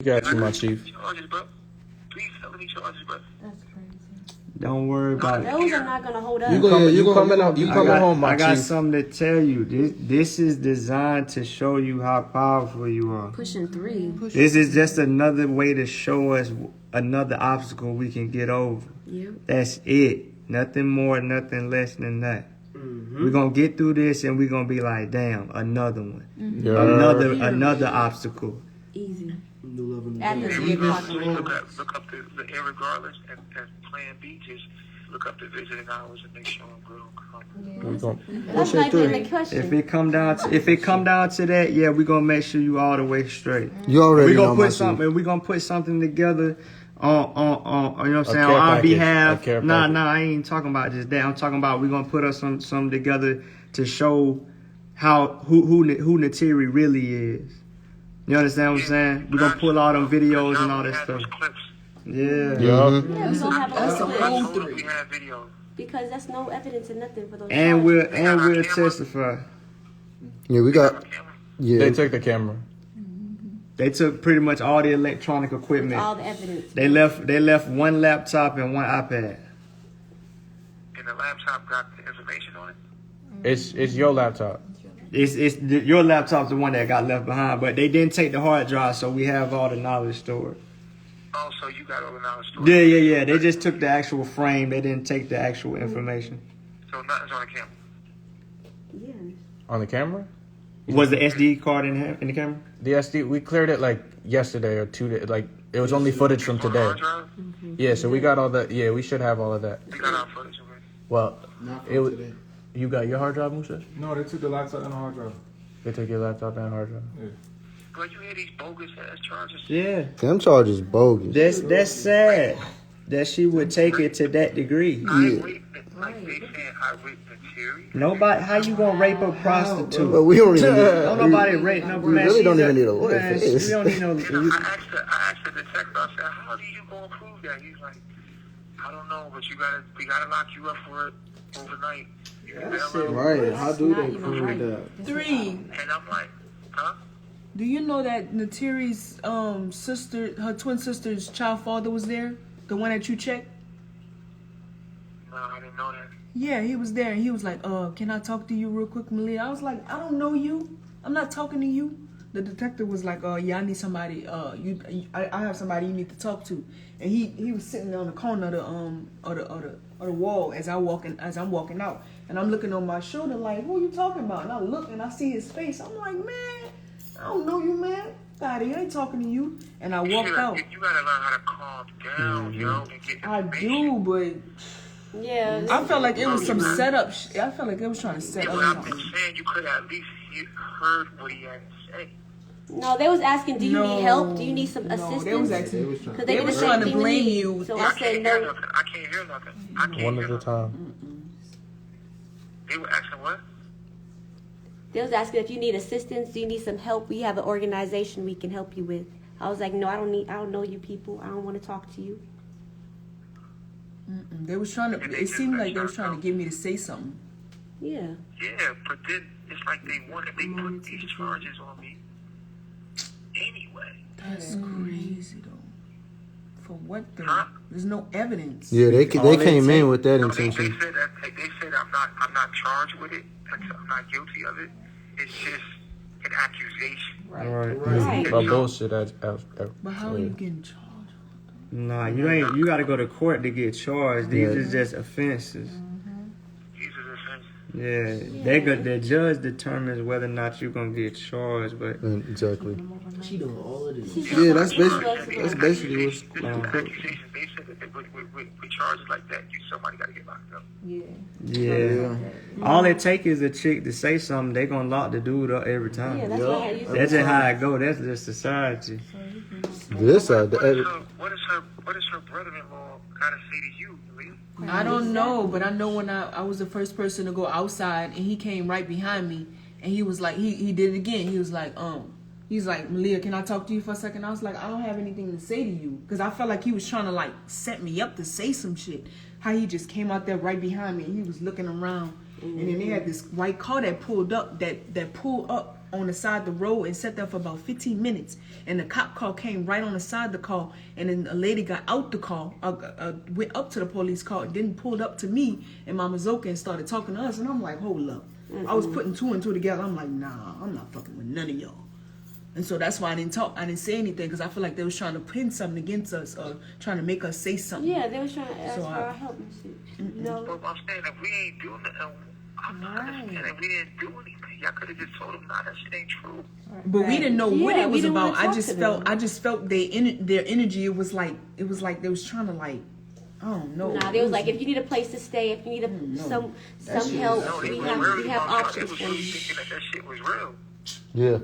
Got you, my chief. Charges, bro. 3 felony charges, bro. That's crazy. Don't worry about it. Those are not gonna hold up. You coming home, my I got chief. something to tell you. This is designed to show you how powerful you are. Pushing 3. This is just another way to show us another obstacle we can get over. Yep. That's it. Nothing more, nothing less than that. We're going to get through this and we're going to be like, damn, another one. Another obstacle. Easy. At the 3 o'clock. Look up the irregardless and plan B, just look up the visiting hours and make sure I'm good on call. That's not even the question. If it come down to that, yeah, we're going to make sure you all the way straight. You already We're know gonna put something. We're gonna put something together on you know what I'm saying, on our behalf. Nah, I ain't talking about just that. I'm talking about we're gonna put us some together to show how who Natiri really is. You understand what I'm saying? We're gonna pull all them videos and all that stuff. Yeah. Yeah, we don't have That's all the the whole clips we have video. because that's no evidence or nothing for those. And charges. we'll testify. Yeah, we got. Yeah, They took the camera. They took pretty much all the electronic equipment. all the evidence. They left one laptop and one iPad. And the laptop got the information on it. It's your laptop. Your laptop's the one that got left behind, but they didn't take the hard drive, so we have all the knowledge stored. Oh, so you got all the knowledge stored. Yeah. They just took the actual frame. They didn't take the actual information. So nothing's on the camera. Yeah. On the camera? Was the SD card in the camera? The SD, we cleared it like yesterday or 2 days. Like, it was only footage from On the today. hard drive? Yeah, so we got all that. Yeah, we should have all of that. We got our footage already. Well, Not it from was. today. You got your hard drive, Musa? No, they took the laptop and the hard drive. They took your laptop and hard drive. Yeah. But you hear these bogus ass charges? Yeah. them charges bogus. That's sad that she would take it to that degree. I raped, like they saying I raped Natiri. Nobody, how you gonna rape a prostitute? But we don't even. Don't nobody rape no man. really don't she's even need a lawyer man, for this. We don't need no. I asked the detective, I said, how do you gonna prove that? He's like, I don't know, but we gotta lock you up for it overnight. Right. How do Not they even prove right. that? 3. And I'm like, huh? Do you know that Natiri's sister, her twin sister's child father was there? The one that you checked? No, I didn't know that. Yeah, he was there. And he was like, can I talk to you real quick, Malia? I was like, I don't know you. I'm not talking to you. The detective was like, yeah, I need somebody. I have somebody you need to talk to. And he was sitting on the corner of the wall as I'm walking out. And I'm looking on my shoulder like, who are you talking about? And I look and I see his face. I'm like, man, I don't know you, man. God, he ain't talking to you. And I walked out. You gotta learn how to calm down, yo, and get I information. do, but Yeah. I felt like it was some setup. I felt like it was trying to set Yeah, up but I'm something. just saying you could at least heard what he had to say. No, they was asking, do you need help? Do you need some No, assistance? they was asking. Because They did was the trying same to thing blame me. you. So I I can't said hear no. nothing. I can't hear nothing. I can't One hear at a nothing. time. They were asking what? They was asking if you need assistance. Do you need some help? We have an organization we can help you with. I was like, no, I don't know you people. I don't want to talk to you. They was trying to. It seemed like they was trying to get me to say something. Yeah. Yeah, but then it's like they put these charges on me anyway. That's crazy though. For what though? Huh? There's no evidence. Yeah, they came in with that No, they intention. said I'm not charged with it. I'm not guilty of it. It's just an accusation. Right. But bullshit. But how are you getting charged? Nah, you ain't. You gotta go to court to get charged. These is just offenses. These are the things. Yeah, the judge determines whether or not you're gonna get charged. But Exactly. She doing all of this. Yeah, that's basically what's. This is an accusation. They said that with charges like that, somebody got to get locked up. yeah, all it takes is a chick to say something. They gonna lock the dude up every time. Yeah, that's why I used to. That's just how it go. That's just society. This What does her brother-in-law got to say to you, Malia? I don't know, but I know when I was the first person to go outside, and he came right behind me, and he was like, he did it again. He was like, he's like, Malia, can I talk to you for a second? I was like, I don't have anything to say to you, because I felt like he was trying to like set me up to say some shit. How he just came out there right behind me, and he was looking around, and then they had this white car that pulled up, that pulled up on the side of the road and sat there for about 15 minutes. And the cop car came right on the side of the car. And then a lady got out the car, went up to the police car, then pulled up to me and Mama Zoka and started talking to us. And I'm like, hold up. I was putting two and two together. I'm like, nah, I'm not fucking with none of y'all. And so that's why I didn't talk. I didn't say anything because I feel like they was trying to pin something against us or trying to make us say something. Yeah, they was trying to ask for our help and shit. No. But I'm saying that we ain't doing nothing. I'm not understanding we didn't do anything. Y'all could have just told them, nah, that shit ain't true. But we didn't know what it was about. I just felt their energy. It was like they was trying to like, I don't know. Nah, they was like, if you need a place to stay, if you need some help, No, we really have options was for really you. thinking that shit was real. Yeah.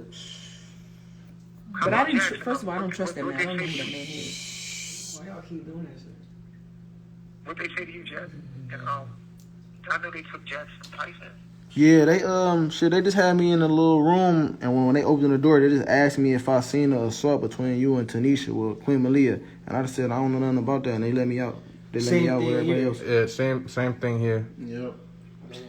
But I didn't. First of all, I don't trust that man. I don't know who that man is. Why y'all keep doing that shit? What they say to you, Jackson? And I know they took Jackson Tyson. Yeah, they just had me in a little room, and when they opened the door, they just asked me if I seen an assault between you and Tanisha with Queen Malia, and I just said I don't know nothing about that, and they let me out. They let me out with everybody else. Yeah, same thing here. Yep.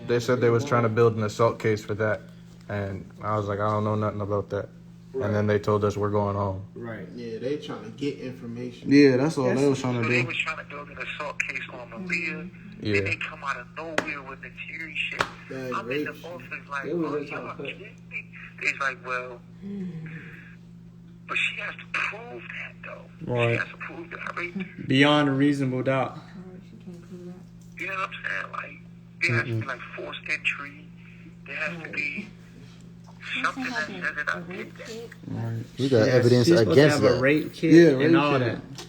They said they was trying to build an assault case for that, and I was like, I don't know nothing about that. Right. And then they told us we're going home. Right. Yeah, they trying to get information. Yeah, that's all they was trying to So do. they was trying to build an assault case on Malia. Yeah. Then they come out of nowhere with the teary shit. That I'm in the rape office like, They was oh, just trying to y'all put- kidding me? It's like, well, but she has to prove that though. Right. She has to prove that I raped her. Beyond a reasonable doubt. You know what I'm saying? Like, there has to be like forced entry. There has to be something that says that I did that. We got evidence She's supposed against to have that. a rape kit Yeah, and rape all kit. that.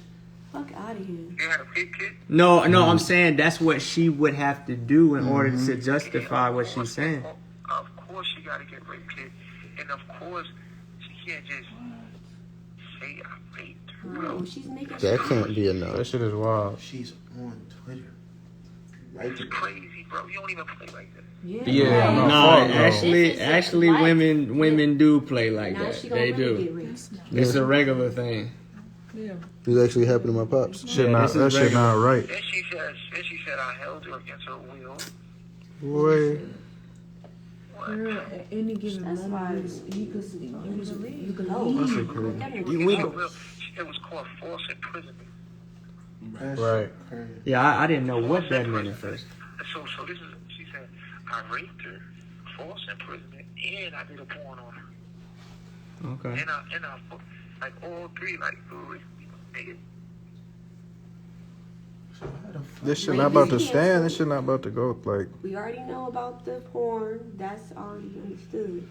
Fuck out of here. You had a big kid? No, I'm saying that's what she would have to do in order to justify what she's saying. Of course she got to get rape kit. And of course she can't just say I raped her, bro. No, she's making That can't be That enough. shit is wild. She's on Twitter. It's crazy, bro. You don't even play like that. Yeah, no, No, fuck no. actually, Life. women do play like Now that. she gonna They really get do. raped. It's a regular thing. Yeah. This actually happened to my pops. Shit Yeah, not, this is that shit regular. not right. Then she said I held her against her will. Boy. What? Girl, at any given That's why moment, you could No. leave. It was called false imprisonment. Right. Yeah, I didn't know what that meant at first. So this is, she said, I raped her, false imprisonment, and I did a porn on her. Okay. And I like all three, like, nigga. This shit not about to stand. This shit not about to go like. We already know about the porn. That's already understood.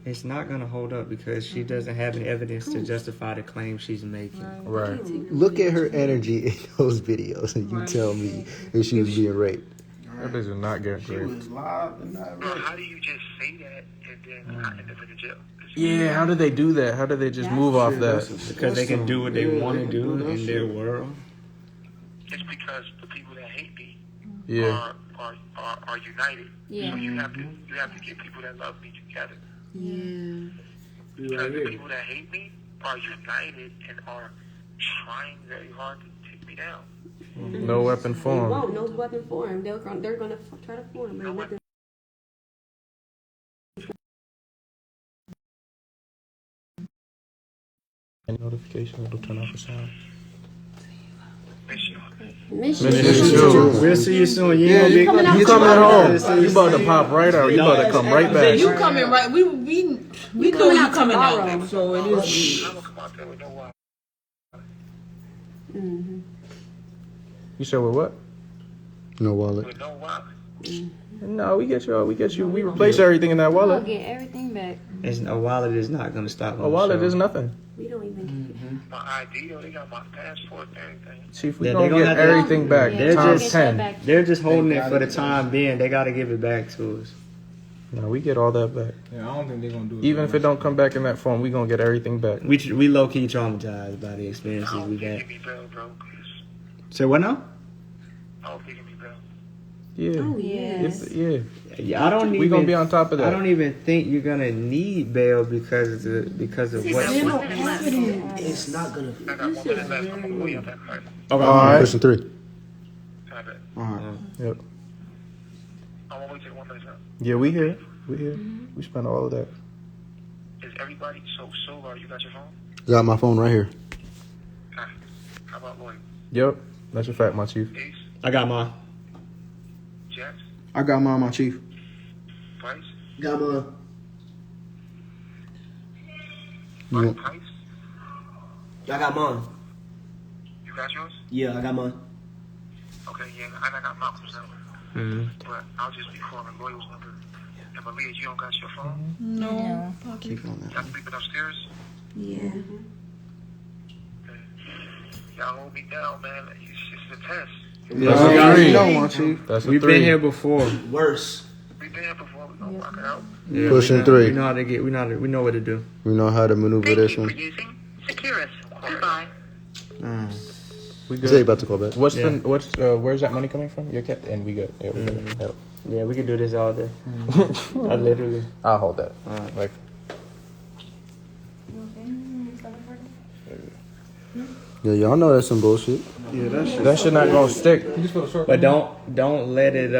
It's not gonna hold up because she doesn't have any evidence to justify the claim she's making. Right. Look at her energy in those videos, and you tell me if she was being raped. That bitch is not getting raped. live and not Bro, how do you just say that and then not end up in the jail? Yeah, how did they do that? How did they just move off that? Because they can do what they want to do in their world. It's because the people that hate me Yeah. are united. Yeah. So you have to get people that love me together. Yeah. Because the people that hate me are united and are trying very hard to take me down. No weapon They form. won't. No weapon form. They're gonna try to form. But nothing. Any notification, it'll turn off the sound. Miss Miss you. you too. We'll see you soon. You Yeah, ain't you gonna be You coming home? You about to pop right out? You about to come right back? You coming right? We know you coming tomorrow. out. So it is. I'm gonna come out there with no wallet. You said with what? No wallet. With no wallet. No, we get you. We get you. We replace everything in that We'll wallet. get everything back. A wallet is not gonna stop. A wallet is nothing. We don't even. My ID, they got my passport and everything. Chief, we Yeah, gonna they gonna get have to- everything back. They're Times just- 10. They're just holding it for the time being. They gotta give it back to us. No, we get all that back. Yeah, I don't think they're gonna do it. Even if it don't come back in that form, we gonna get everything back. We low key traumatized by the experiences I don't we've think had. give me bail, bro. 'Cause Say what now? I don't think give me bail. Yeah. Oh yes. Yeah. Yeah, I don't even. We gonna be on top of that. I don't even think you're gonna need bail because of what. It's not gonna. I got one minute left. I'm gonna call you back. All right. Okay. All right. Question 3. I bet. All right. Yep. I'm gonna wait till 1 minute. Yeah, we here. We here. We spent all of that. Is everybody so you got your phone? Got my phone right here. How about Lloyd? Yep, that's a fact, my chief. Ace? I got mine. Jax? I got mine, my chief. Price? Got mine. You- Price? I got mine. You got yours? Yeah, I got mine. Okay, yeah, I got Malcolm's number. But I'll just be calling Lloyd's number. And Malia, you don't got your phone? No. Keep on that. Y'all sleeping upstairs? Yeah. Y'all hold me down, man. It's just a test. That's I a already three. know, my chief. That's a We've three. been here before. Worse. We've been here before. We gonna rock it out. Yeah, Pushing we know, three. We know how to get. We know what to do. We know how to maneuver this for one. using Securus. Goodbye. We Zay good. about to call back. What's where's that money coming from? Your cat, and we good. Yeah, we good. Yep. Yeah, we could do this all day. I literally. I'll hold that. Like, Yeah, y'all know that's some bullshit. Yeah, that's. that shit not gonna stick. But don't let it.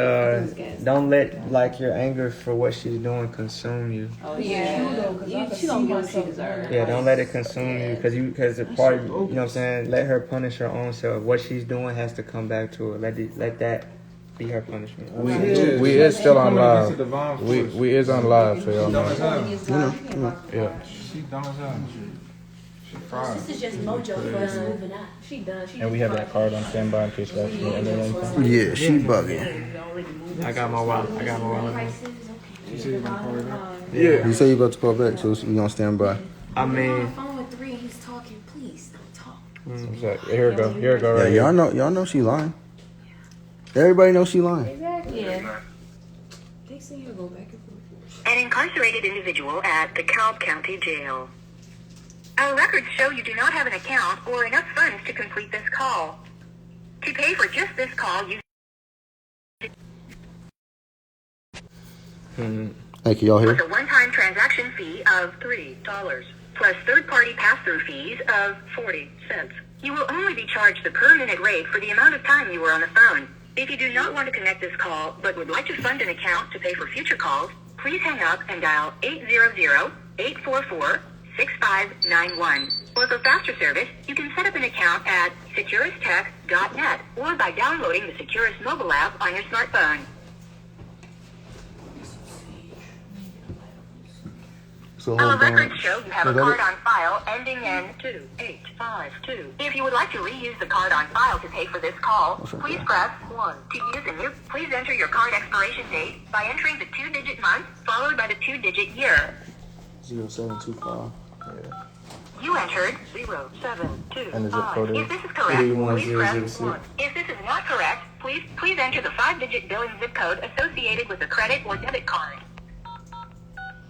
Don't let like your anger for what she's doing consume you. She don't get what she deserves. Yeah, don't let it consume you because the part you know what I'm saying. Let her punish her own self. What she's doing has to come back to her. Let that be her punishment. We is still on live. We is on live, so y'all know. Yeah. She dumb as hell. She fried. This is just mojo for us moving up. She does. She And we have that card on standby in case that's anything. Yeah, she bugging. I got my wallet. I got my wallet. You say you gonna call it out? Yeah. You say you about to call back, so we gonna stand by. I mean, phone with 3 and he's talking. Please don't talk. Here we go. Here we go. Yeah, Right y'all know she lying. Everybody knows she lying. Yeah. They say you go back and forth. An incarcerated individual at the Cobb County Jail. Our records show you do not have an account or enough funds to complete this call. To pay for just this call, you Hey, can y'all with hear? a one-time transaction fee of $3, plus third-party pass-through fees of 40 cents. You will only be charged the per-minute rate for the amount of time you were on the phone. If you do not want to connect this call, but would like to fund an account to pay for future calls, please hang up and dial 800-844-6591. Or for faster service, you can set up an account at securistech.net or by downloading the Securus mobile app on your smartphone. So Our hold on. records show you have a Is that card it? on file ending in 2852. If you would like to reuse the card on file to pay for this call, please press 1. To use a new, please enter your card expiration date by entering the 2-digit month followed by the 2-digit year. 0725. You entered 0725. And the zip code is? If this is correct, please press 31006. 1. If this is not correct, please enter the 5-digit billing zip code associated with the credit or debit card.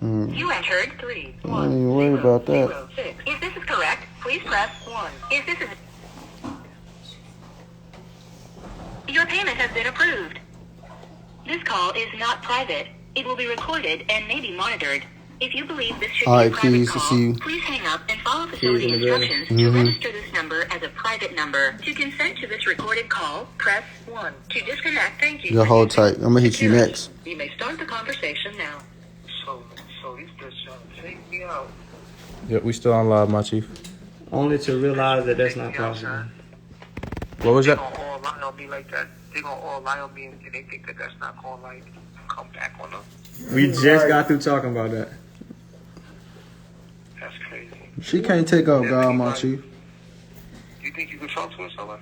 You entered 3. I ain't even worried about that. 06. If this is correct, please press 1. If this is... Your payment has been approved. This call is not private. It will be recorded and may be monitored. If you believe this should All be a right, private keys, call, see you. please hang up and follow facility in the building. instructions to register this number as a private number. To consent to this recorded call, press 1. To disconnect, thank you. Y'all hold tight. I'm gonna hit you Securus. next. You may start the conversation now. So these bitches trying to take me out. Yeah, we still on live, my chief. only to realize that that's not possible. What was They're that? gonna all lie on me like that. They're gonna all lie on me and they think that that's not gonna like come back on them. We just got through talking about that. That's crazy. She can't take out God, my chief. You think you could talk to her, someone?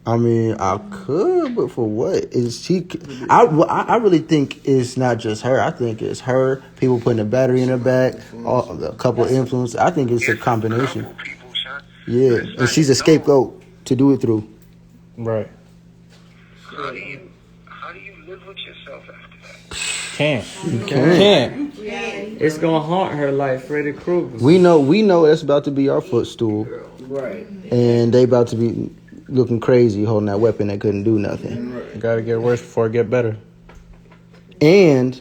I mean, I could, but for what? Is she? I really think it's not just her. I think it's her. People putting a battery in her back. A couple of influence. I think it's a combination. People, son. Yeah, and she's a scapegoat to do it through. Right. How do you live with yourself after that? Can't. Can't. It's gonna haunt her like Freddy Krueger. We know that's about to be our footstool, Right. and they about to be looking crazy holding that weapon that couldn't do nothing. Gotta get worse before it get better. And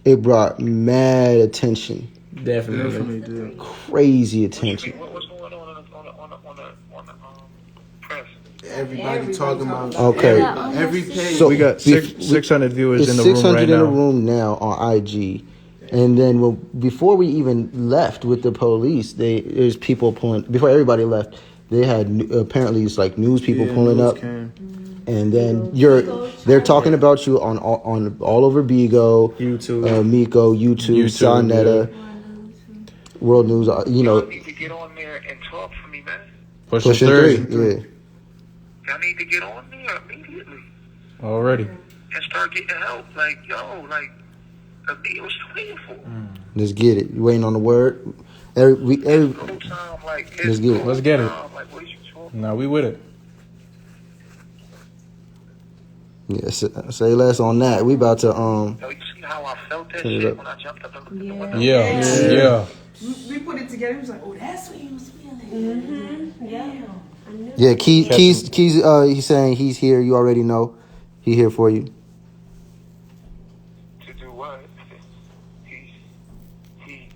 it brought mad attention, Definitely. crazy attention. What was going on the press? everybody talking about. Okay. Every page. So We got 600 viewers it's in the room 600 right in the now. room now on IG. And then before we even left with the police, there's people pulling. Before everybody left, they had apparently it's like news people pulling up, and then they're talking about you on all over Bigo, YouTube, Miko, YouTube, Sonetta, World News. You know, Y'all need to get on there and talk for me, man. Pushing three. three. Yeah. Y'all need to get on there immediately Already. and start getting help. Like, yo, like, what's you waiting for? Let's get it. You waiting on the word? Every No time, like, let's get it. Let's get it. like, what are you talking? No, we with it. Yeah, say less on that. We about to Yo, you see how I felt that Turn it shit up. when I jumped up and looked at the window? Yeah. We put it together. He was like, oh, that's what he was feeling. Yeah, Keys. He's saying he's here. You already know. He here for you. To do what? He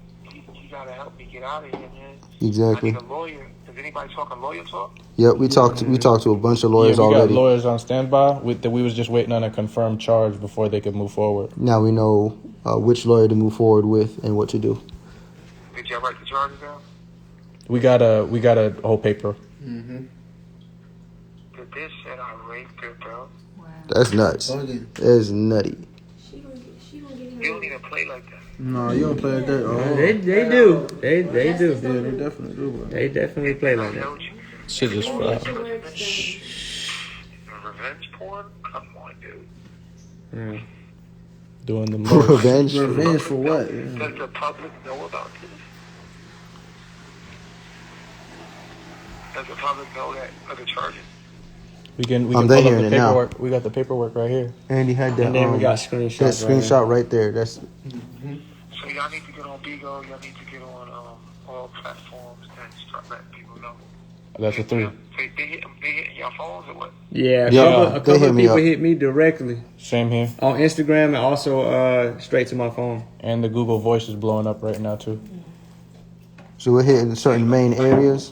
gotta help me get out of here, man. Exactly. I need a lawyer. Is anybody talking lawyer talk? Yep, we talked to a bunch of lawyers Yeah, we already. got lawyers on standby. We was just waiting on a confirmed charge before they could move forward. Now we know which lawyer to move forward with and what to do. Did y'all write the charges down? We got a whole paper. But this said I raped her, bro. That's nuts. That's nutty. You don't even play like that. No, you don't play like that. Oh. They do. They do. Yeah, they definitely do, bro. They definitely play like that. Shit just fried. Revenge porn? Come on, dude. Yeah. Doing the most. Revenge. Revenge for what? Does the public know about this? Does the public know that other charges? We can I'm pull up hearing the it now. paperwork. We got the paperwork right here. And he had that. And then we got that screenshots. screenshot right there. That's So y'all need to get on Bigo. Y'all need to get on all platforms and start letting people know. That's a 3. They hitting y'all phones or what? Yeah, Yeah, a they couple hit of me people up. hit me directly Same here. on Instagram and also straight to my phone. And the Google Voice is blowing up right now too. so we're hitting certain main areas,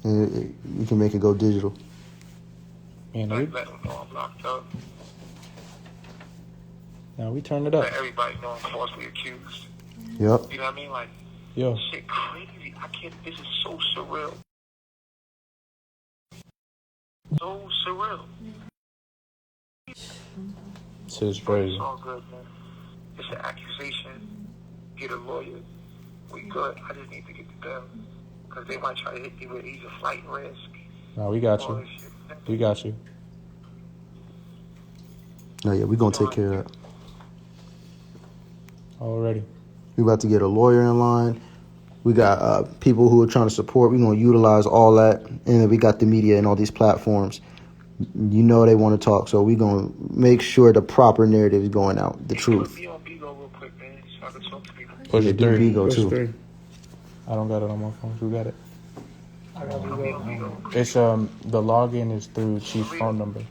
and you can make it go digital. Man, Like, let them know I'm locked up. now we turned it up. Let everybody know I'm falsely accused. Yep. You know what I mean? Like, Yo, shit crazy. I can't. This is so surreal. So surreal. this is But crazy. it's all good, man. It's an accusation. Get a lawyer. We good. I just need to get the bill. Because they might try to hit me with he's a flight risk. No, we got All you. this shit. We got you. Oh yeah, we gonna take care of that. Already. We about to get a lawyer in line. We got people who are trying to support. We're going to utilize all that. And then we got the media and all these platforms. You know they want to talk. So we're going to make sure the proper narrative is going out, the truth. Put me on Bigo real quick, man, so I can talk to people. Push Yeah, it do 3. Bigo Push too. 3. I don't got it on my phone. Who got it? Put me on Bigo. It's the login is through Chief's phone number.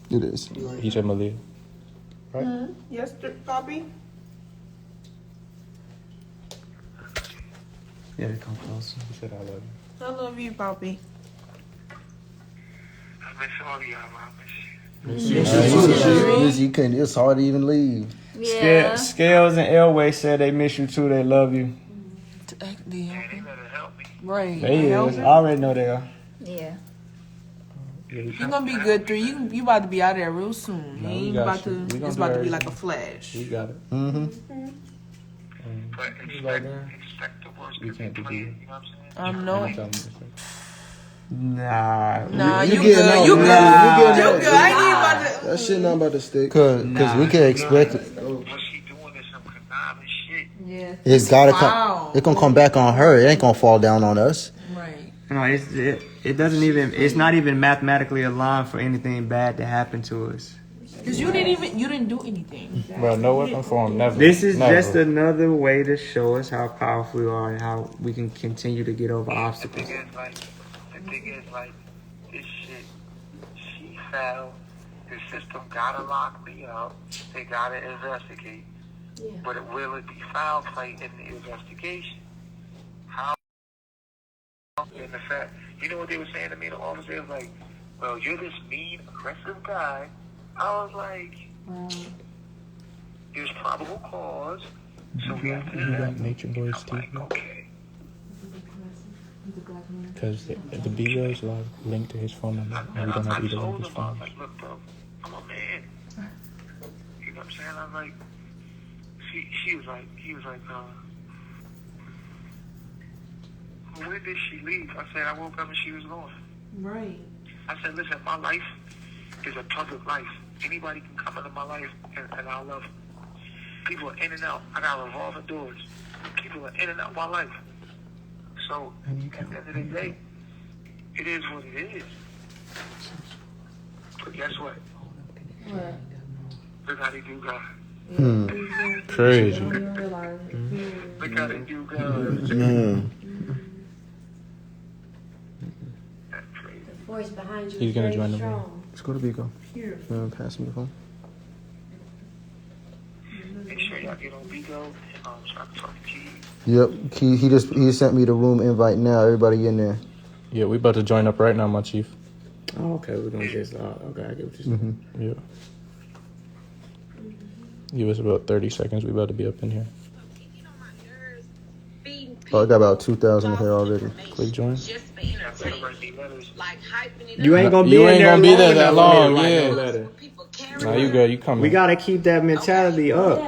It is. He said Malia. Yes, Bobby? Yeah, come closer. He said I love you. I love you, Bobby. I miss all y'all, man. You couldn't. It's hard to even leave. Yeah. Scales and Elway said they miss you too. They love you. Man, they better help me. Right. They is. I already know they are. Yeah. You're gonna be good through. You about to be out of there real soon. No, You we ain't got about you. to. We gonna It's do about to be everything. like a flash. We got it. Mm-hmm. But expect the worst. We can't do play, that. you know what I'm saying? No. Anytime we say. Nah, you getting good. out, You man. good. You You getting good. I ain't about to. That shit not about to stick. Cause we can expect it. What she doing is some conniving shit. Yeah. It's gotta Wow. come. It gonna come back on her. It ain't gonna fall down on us. Right. No, it doesn't even. It's not even mathematically aligned for anything bad to happen to us. Cause you didn't do anything. Bro, no weapon form, never. This is never. just another way to show us how powerful we are and how we can continue to get over obstacles. The thing is like, this shit, she fell. The system gotta lock me up. They gotta investigate. Yeah. But will it be foul play in the investigation? How? In the fact, you know what they were saying to me, the officer was like, well, you're this mean, aggressive guy. I was like, there's probable cause, so we have to do that. Nature Boys I'm like, okay. Because the B-Go is linked to his phone number, and we don't have either one of his I was phones. like, look, bro, I'm a man. You know what I'm saying? I was like, he was like, when did she leave? I said, I woke up and she was gone. Right. I said, listen, my life is a public life. Anybody can come into my life, and I love them. People are in and out. I got revolving doors. People are in and out of my life. So, at the end of the day, it is what it is. But guess what? What? Look how they do God. Crazy. Look how they do God. That's crazy. The force behind you He's is gonna very join the strong. room. Let's go to Bigo. Here. Pass me the phone. Make sure y'all get on Bigo, so I can talk to you. Yep. He sent me the room invite now. Everybody in there. Yeah, we about to join up right now, my chief. Oh, okay, we're gonna just okay, I get what you're saying. Yeah. Give us about 30 seconds. We about to be up in here. Oh, I got about 2,000 here already. Click join. You ain't gonna be You in ain't there gonna be there that long. long, yeah. No letter. Nah, you good. You coming. We gotta keep that mentality up.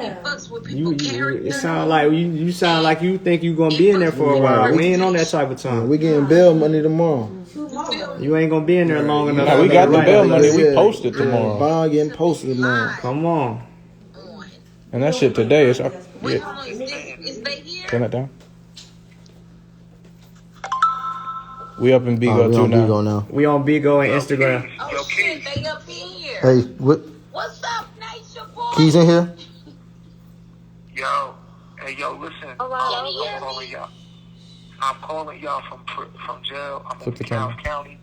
You it sound like you sound like you think you gonna be in there for a while. We ain't on that type of time. We getting bail money tomorrow. You ain't gonna be in there long enough. Nah, we got the Right. bail money. We posted tomorrow. Bond getting posted tomorrow. Come on. And that shit today is up. Yeah. Turn it down. We up in Bigo We too on now. Bigo now. We on Bigo and Instagram. Oh shit, they up in here. Hey, what? What's up, Nature Boy? Keys in here? Yo, hey, yo, listen. Can you hear me? I'm calling y'all from jail. I'm Flip in the camera. DeKalb County.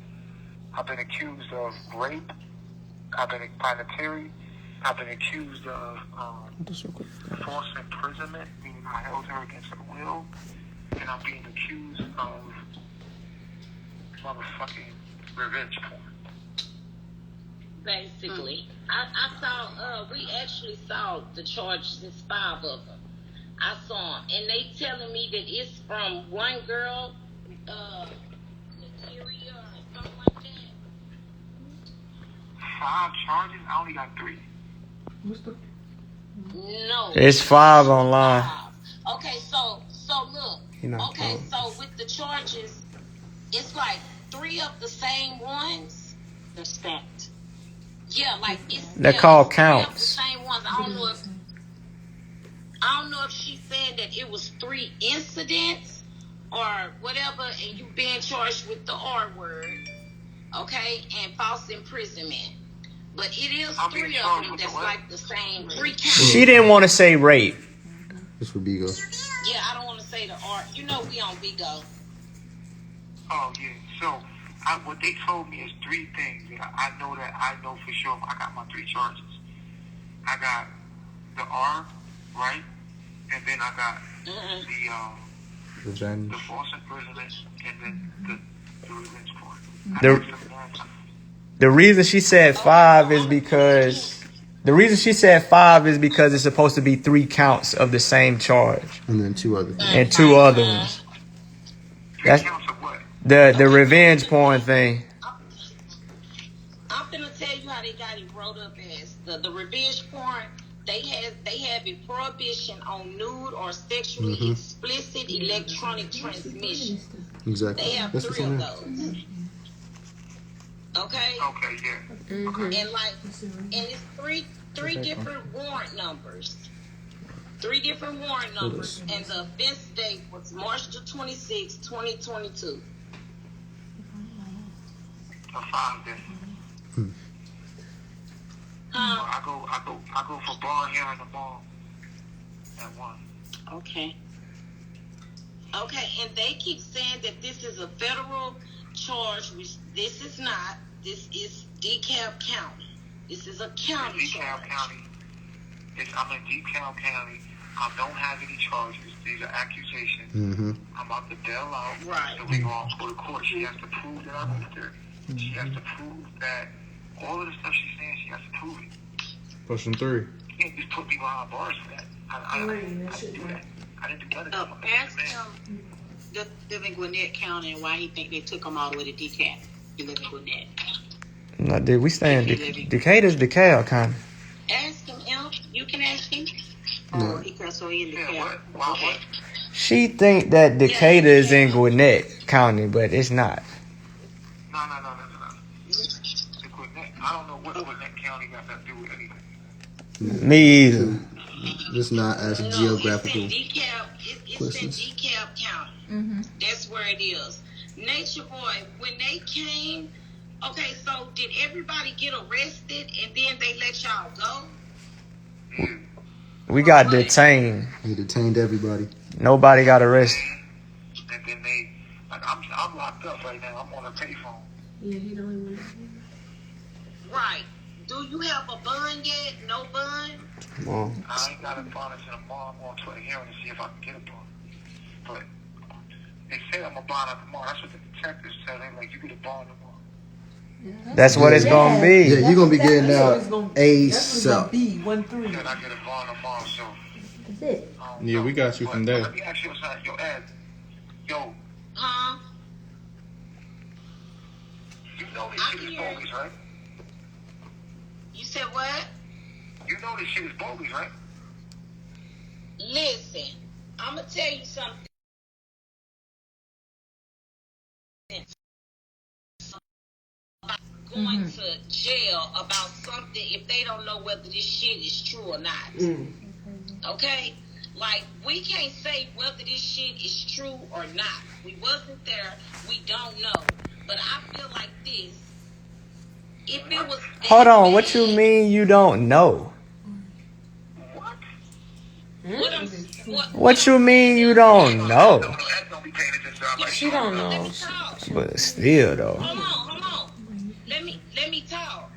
I've been accused of rape. I've been planetary. I've been accused of false imprisonment, meaning I held her against her will, and I'm being accused of motherfucking revenge porn. Basically, I saw. We actually saw the charges. It's 5 of them. I saw them, and they telling me that it's from one girl, Nigeria or something like that. 5 charges? I only got 3. No. It's 5 online. 5. Okay, so look. Okay, so with the charges, it's like 3 of the same ones. They're stacked. Yeah, like it's. They're yeah, called it's 3 of the counts. same ones. I don't know if she said that it was 3 incidents or whatever, and you being charged with the R word, okay, and false imprisonment. But it is 3 of them that's like the same 3 counts. She didn't want to say rape. This for Bigo. Yeah, I don't want to say the R. You know we on Bigo. Oh, yeah. So, what they told me is 3 things. I know for sure. I got my 3 charges. I got the R, right? And then I got the false imprisonment, and then the revenge porn. The reason she said 5 is because it's supposed to be 3 counts of the same charge. And then 2 other things. And 2 other ones. That's the revenge porn thing. I'm gonna tell you how they got it wrote up as the revenge porn. They have a prohibition on nude or sexually explicit electronic transmission. Exactly. They have 3 of those. Okay. Okay, yeah. And it's three different warrant numbers. 3 different warrant numbers, and the offense date was March the 26th, 2022. A 5 then. I go for bond here in the mall at 1. Okay. Okay, and they keep saying that this is a federal charge, which this is not. This is DeKalb County. This is a county charge. County. I'm in DeKalb County. I don't have any charges. These are accusations. I'm about to bail out. Right. So we go to court. She has to prove that I moved her. She has to prove that all of the stuff she's saying, she has to prove it. Pushing 3. You can't just put me behind bars for that. I didn't do that. I didn't do that. Ask him to live in Gwinnett County and why he think they took him all the way to DeKalb. He live in Gwinnett. No, dude, we stay in Decatur's DeKalb kind of. Ask him, you can ask him. Oh, he so he in DeKalb. What? She think that Decatur is in Gwinnett County, but it's not. No. The Gwinnett, I don't know what Gwinnett County got to do with anything. Me either. Just not as geographical. It's in DeKalb County. That's where it is. Nature Boy, when they came, okay, so did everybody get arrested and then they let y'all go? We got detained. He detained everybody. Nobody got arrested. And then they, like, I'm locked up right now. I'm on a payphone. Yeah, he don't even. Right. Do you have a bond yet? No bond? Well, I ain't got a bond until tomorrow. I'm going to a hearing to see if I can get a bond. But they say I'm a bond tomorrow. That's what the detectives tell them. Like, you get a bond tomorrow. that's what it's gonna be. Yeah, you're gonna be getting That's what a it's gonna cell. be 1-3. Then I get a bond tomorrow, so. That's it. Yeah, we got you from there. Let me ask you something. Yo, Ed. Yo, Huh? you know this shit is bogus, right? You said what? You know this shit is bogus, right? Listen, I'm gonna tell you something. Going to jail about something if they don't know whether this shit is true or not. Okay? Like, we can't say whether this shit is true or not. We wasn't there. We don't know. But I feel like this. If it was... Hold on, what you mean you don't know? What you mean you don't know? She don't know. But still though. Hold on. Let me talk.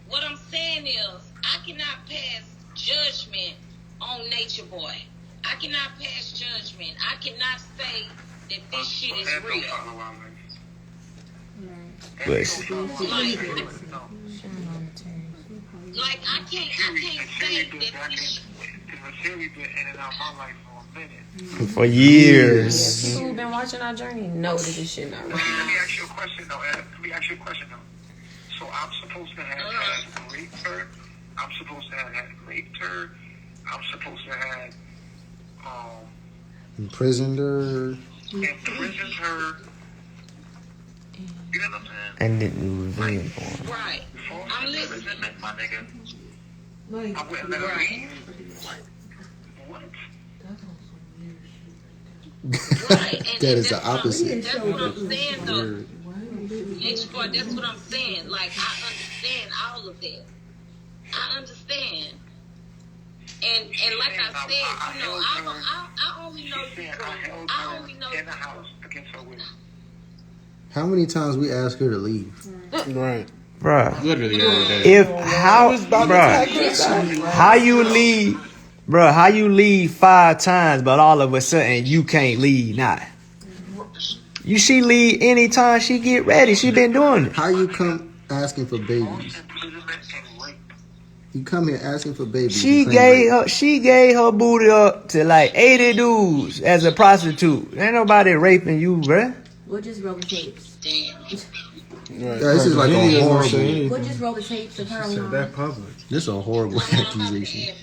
What I'm saying is, I cannot pass judgment on Nature Boy. I cannot pass judgment. I cannot say that this shit is real. Like I can't say that this shit. Been in and out my life for a minute. For years. People who've been watching our journey know that this shit not real. Let me ask you a question though, Ed. So I'm supposed to have had raped her. I'm supposed to have had raped her. I'm supposed to have Imprisoned her. imprisoned her. You know what I'm saying? And didn't reveal for him. Right. I'm listening. My nigga. I wouldn't let her leave. What? Right. That is the opposite. That's what I'm saying though. Nature Boy, that's what I'm saying. Like, I understand all of that. I understand. And like I said, you know, I only know you from, I only know in the house against her will. How many times we asked her to leave? Right. Bruh. Literally every day. How you leave 5 times, but all of a sudden you can't leave now? She leave anytime she get ready. She been doing it. How you come asking for babies? You come here asking for babies. She gave her booty up to like 80 dudes as a prostitute. Ain't nobody raping you, bruh. We'll just roll the tapes. Yeah, this is like a horrible. We'll just roll the tapes of her on. That public. This is a horrible accusation.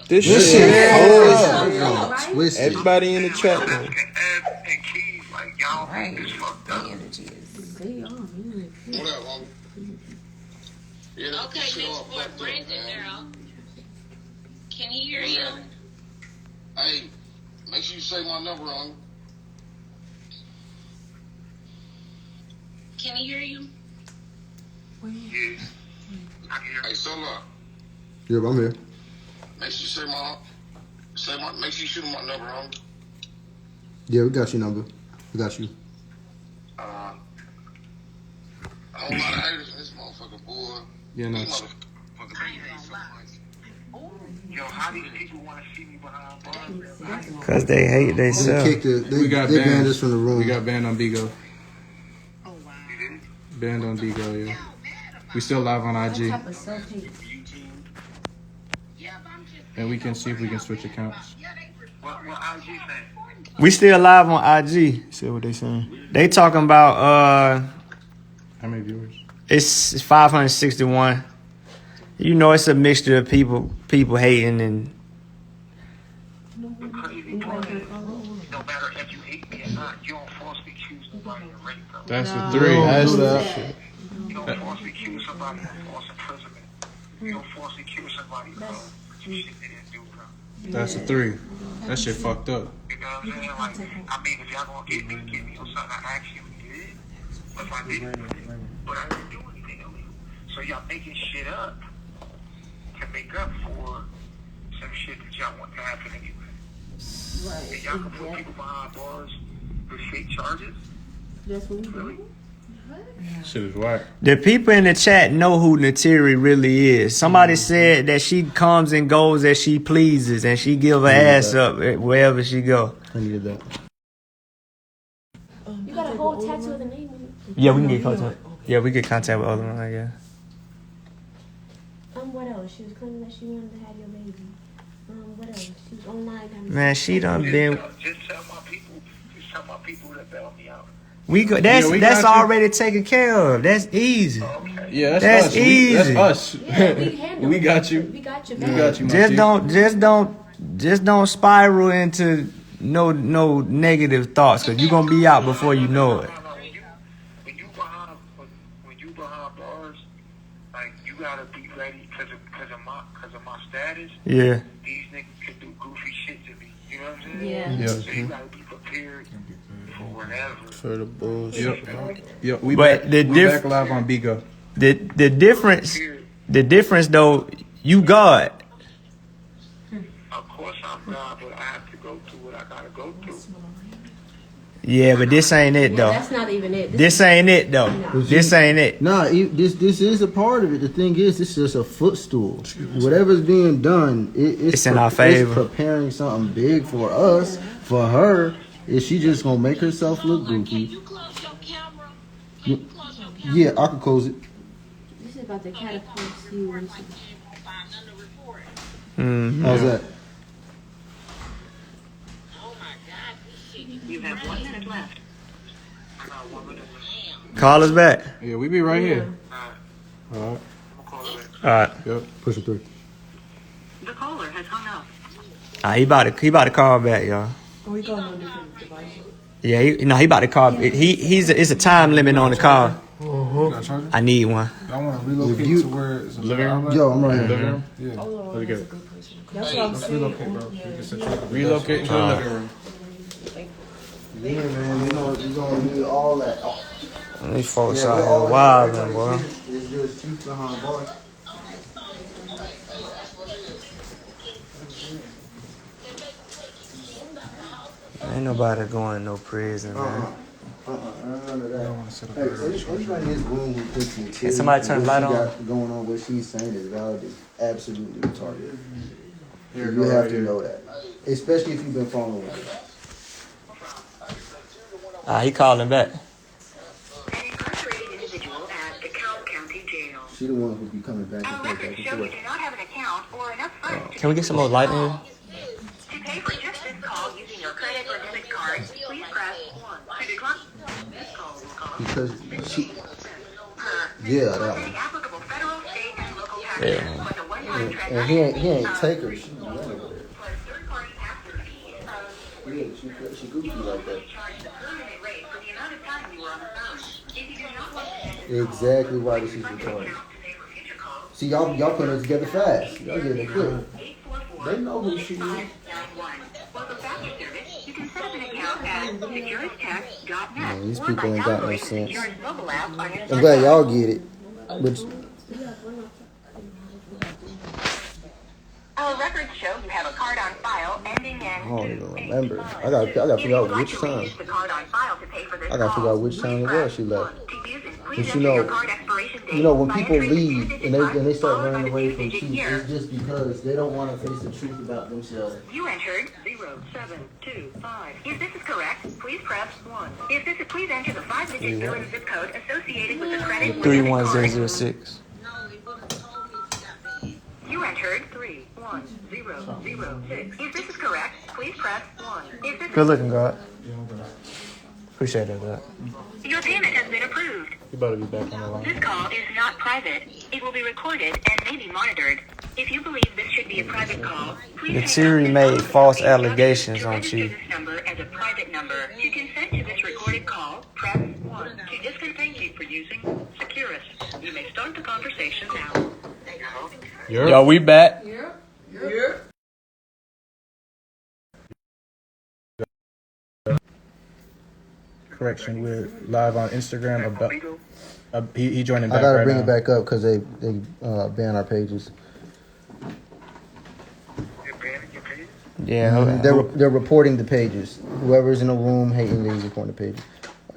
This shit Right? Twisted. Everybody in the chat room. Right. The energy is. They are. What up, homie? Yeah, okay, Nature Boy, Brandon now. Can he hear you? Hey, make sure you say my number on. Can he hear you? Yeah. I can hear Hey, Sola, Yep, I'm here. make sure you make sure you shoot my number on. Yeah, we got your number. We got you. A whole lot of haters in this motherfucker, boy. Yeah, no. These motherfuckers hate so much. Yo, how these people want to see me behind bars? Cause they hate They themselves. kicked it. They banned us from the room. We got banned on Bigo. Banned on Bigo, yeah. We still live on IG. And we can see if we can switch accounts. What IG saying? We still live on IG. See what they saying? They talking about How many viewers? it's 561. You know, it's a mixture of people hating and. The crazy part is, no matter if you hate me or not, you don't falsely accuse somebody of rape, bro. That's the 3. That's the. You don't falsely accuse somebody of false imprisonment. You don't falsely accuse somebody of some shit they didn't do, bro. That's the 3. That shit fucked up. You know what I'm saying? Like, I mean, if y'all gonna get me on something I actually did. But if I didn't, but I didn't do anything illegal. So y'all making shit up to make up for some shit that y'all want to happen anyway. Right. And y'all can put people behind bars with fake charges. That's what we do. Shit is whack. The people in the chat know who Natiri really is. Somebody said that she comes and goes as she pleases, and she give her ass up wherever she go. I needed that. You got a whole tattoo of the name on it. Yeah, we can get contact. Yeah, we get contact with other one. Yeah. What else? She was claiming that she wanted to have your baby. What else? She was online. Man, she done been. Just tell my people that bail me out. We go. That's already taken care of. That's easy. Yeah, that's us. Easy. That's us. Yeah, we got you. We got you. We got you. Just don't spiral into no negative thoughts, cause you're gonna be out before you know it. When you behind bars, like you gotta be ready because of my status. Yeah. These niggas can do goofy shit to me. You know what I'm saying? Yeah. So you gotta be prepared for whatever. For the bullshit. Yep. We But back live on Bigo. The difference though, you God. Of course I'm God, but I have to go through what I gotta go through. Yeah, but this ain't it though. That's not even it. This ain't it though. This ain't it. Nah, this is a part of it. The thing is, this is just a footstool. Whatever's being done, it's in our favor. It's preparing something big for us. For her, is she just gonna make herself look goofy? Yeah, I can close it. This is about the catapult you into. How's that? You have 1 minute left. Call us back. Yeah, we be right here. All right. All right. Yep. Push it through. The caller has hung up. He about to call back, y'all. Oh, he calling on different devices. Yeah, he about to call. It's a time limit on the call. I need one. I want to relocate to where it's a Living room. Yo, I'm right here. Living room. Yeah. Let me get it. That's what I'm saying. Relocate, bro. We can set you up. Relocate to the living room. Yeah, man. You know you're gonna need all that. These folks out here wildin', boy. It's just you behind bars. Ain't nobody going no prison, man. None of that. Hey, everybody in this room who thinks Natiri, Can somebody turn the light what she on? got going on, what she's saying is valid, is absolutely retarded. Here, You go have right to here. know that, especially if you've been following her. He calling back. An incarcerated individual at DeKalb County Jail. She the one who be coming back Our and forth, records back show and you forth. do not have an account or enough funds to Can we get some more light in here? To pay for just this call using your credit or debit card, please press 1. To decline this call will cost Because she, per yeah, that the one. applicable federal, state, and local taxes. Yeah. Plus a one-time And transaction he ain't fee of take her. She went over there. plus third-party pass-through fees of Yeah, she goofy like that. charge the permanent rate for the amount of time you were on the phone. If you do not want to send this Exactly why this is retarded. See, y'all put it together fast. Y'all getting it quick. They know who she is. Welcome back to service. You can set up an account at securitech.net. Man, these people ain't got no sense. Security mobile app on your I'm glad y'all get it. But Our records show you have a card on file ending in. I don't even remember. I gotta figure out which time. The card on file to pay for this I gotta figure out which time it was she left. But you know, you know, when people leave and they start running away from truth, it's just because they don't want to face the truth about themselves. You entered 0725. If this is correct, please press 1. If this is, please enter the 5-digit billing zip code associated with the credit or debit card. 31006. You entered 31006. If this is correct, please press 1. If this Good looking, God. Appreciate that. Your payment has been approved. You better be back on the line. This call is not private. It will be recorded and may be monitored. If you believe this should be a private call, please Natiri made false allegations on Chief. this number as a private number. To consent to this recorded call, press 1. To disconnect, thank you for using Securus. You may start the conversation now. Yo, we back. Correction, we're live on Instagram about. He joining back I gotta right bring now. it back up because they ban our pages. Yeah, They're reporting the pages. Whoever's in the room hating these reporting the pages.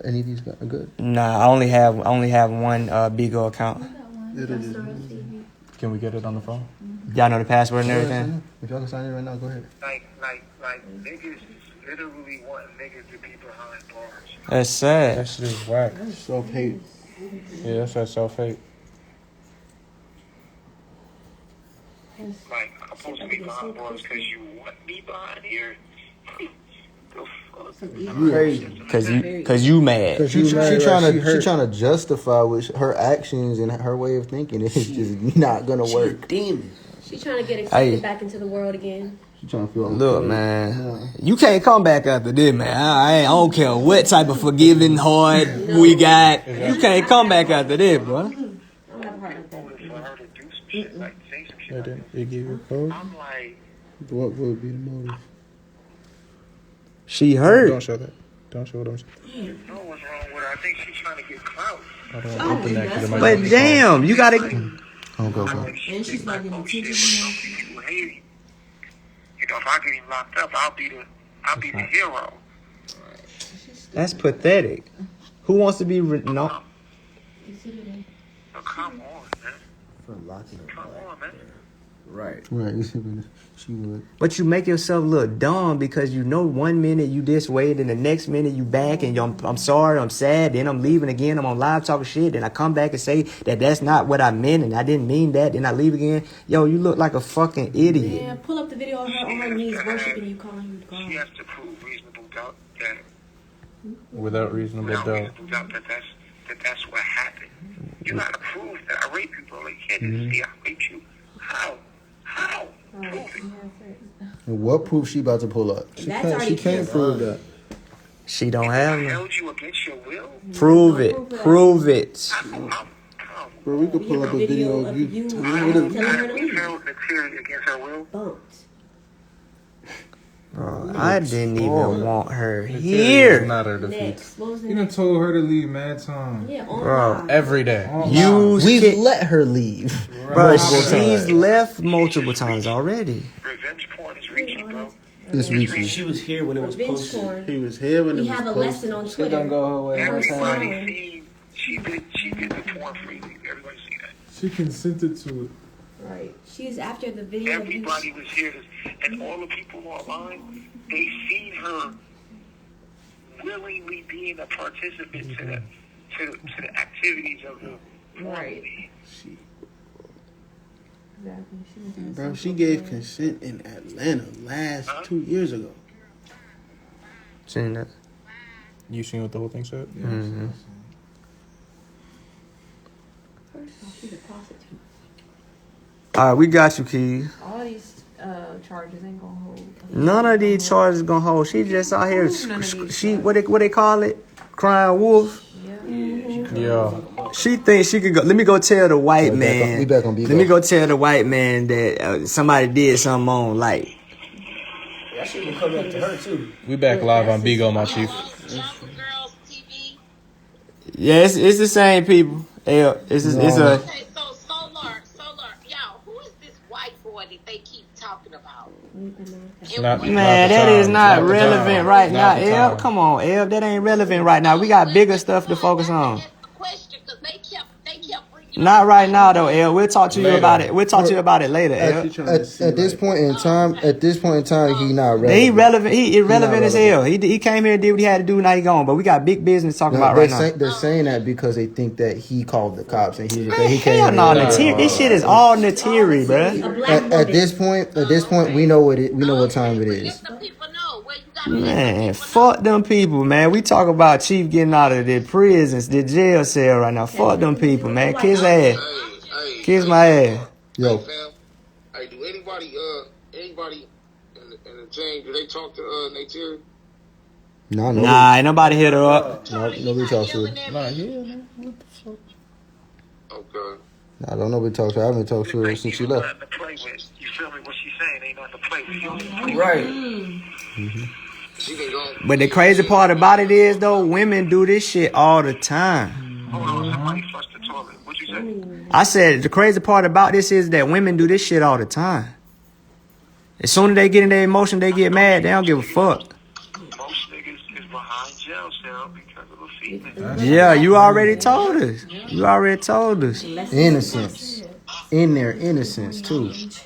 Any of these are good? Nah, I only have one Bigo account. Can we get it on the phone? Y'all know the password and everything. If y'all can sign in right now, go ahead. Like niggas literally want niggas to be behind bars. That's sad. That shit is whack. Self-hate. Yeah, that's that self-hate. Like, I'm supposed to be behind bars because you want me behind here? The fuck? Cause you mad. She trying to justify with her actions and her way of thinking. It's just not gonna work. She's trying to get accepted back into the world again. She trying to feel. Look, man, you can't come back after this, man. I don't care what type of forgiving heart we got. You can't come back after this, bro. They give you a code? I'm like, What would be the motive? She hurt. Don't show that. Don't show them. you know what's wrong with her. I think she's trying to get clout. I don't want to open that because it might But be damn, you gotta. Go. And she's not getting attention. You hate. You know, if I get him locked up, I'll be the hero. That's pathetic. Who wants to be no? So come on, man. For locking her Come on, man. Right. She would. But you make yourself look dumb because you know 1 minute you this way, then the next minute you back and I'm sorry, I'm sad, then I'm leaving again, I'm on live talking shit, then I come back and say that that's not what I meant and I didn't mean that, then I leave again. Yo, you look like a fucking idiot. Man, pull up the video of her on her knees worshiping you, calling you God. She has to prove reasonable doubt that without reasonable doubt. that's what happened. You gotta prove that I raped you, bro. Like, you can't just say I raped you. How? Prove it. And what proof she about to pull up? She can't prove that. She don't have I none. held you against your will. Prove it. Prove it. Bro, we could pull up a video of you. We held Natiri against her will. Bro, I didn't even want her here. Not her defeat. You done told her to leave mad time. Yeah, Bro, every day. We've let her leave. Bro, she's left multiple times already. Revenge porn is reaching, bro. It's reaching. She was here when it was Revenge posted. porn. He was here when We it was have a posted. lesson on She Twitter. don't go her way. Everybody seen she did the porn freely. Everybody seen that. She consented to it. Right. She's after the video. Everybody was here, and all the people online, they seen her willingly being a participant to the activities of the Right. Bro, she gave consent in Atlanta last 2 years ago. Seen that? You seen what the whole thing said? Mm-hmm. She's a prostitute. All right, we got you, Key. All these charges ain't gonna hold. None of these charges gonna hold. She just out here. She what they call it? Crying wolf. Yeah. She thinks she could go. Let me go tell the white man. We back on Bigo. Let me go tell the white man that somebody did something on like. That shit will come up to her too. We back live on Bigo, my chief. Yeah, it's the same people. It's a. Okay, so Solar, y'all, who is this white boy that they keep talking about? Man, that is not relevant right now, Eb. Come on, Eb. That ain't relevant right now. We got bigger stuff to focus on. Question, because they kept bringing Not right now though, L. We'll talk to you about it. We'll talk to you about it later, L. At this point in time, he not relevant. He relevant. He irrelevant as hell. He came here and did what he had to do. Now he gone. But we got big business talking about right now. They're saying that because they think that he called the cops and he Hell no, this shit is all Natiri, bro. At this point, we know what time it is. Man, fuck them people, man. We talk about Chief getting out of the prisons, the jail cell right now. Fuck them people, man. Kiss ass. Kiss my ass. Yo. Hey, do anybody in the team, do they talk to Natiri? Nah, ain't nobody hit her up. No, nobody talks to her. Not here, man. What the fuck? Okay. I don't know nobody talks to her. I haven't talked to her since she left. To play with. You feel me? What she's saying ain't nothing to play with. Right. Mm-hmm. But the crazy part about it is, though, women do this shit all the time. Hold on, somebody flushed the toilet. What you say? I said the crazy part about this is that women do this shit all the time. As soon as they get in their emotion, they get mad. They don't give a fuck. Most niggas is behind jail cell because of a female. Yeah, you already told us. You already told us. Innocence. In their innocence, too. Some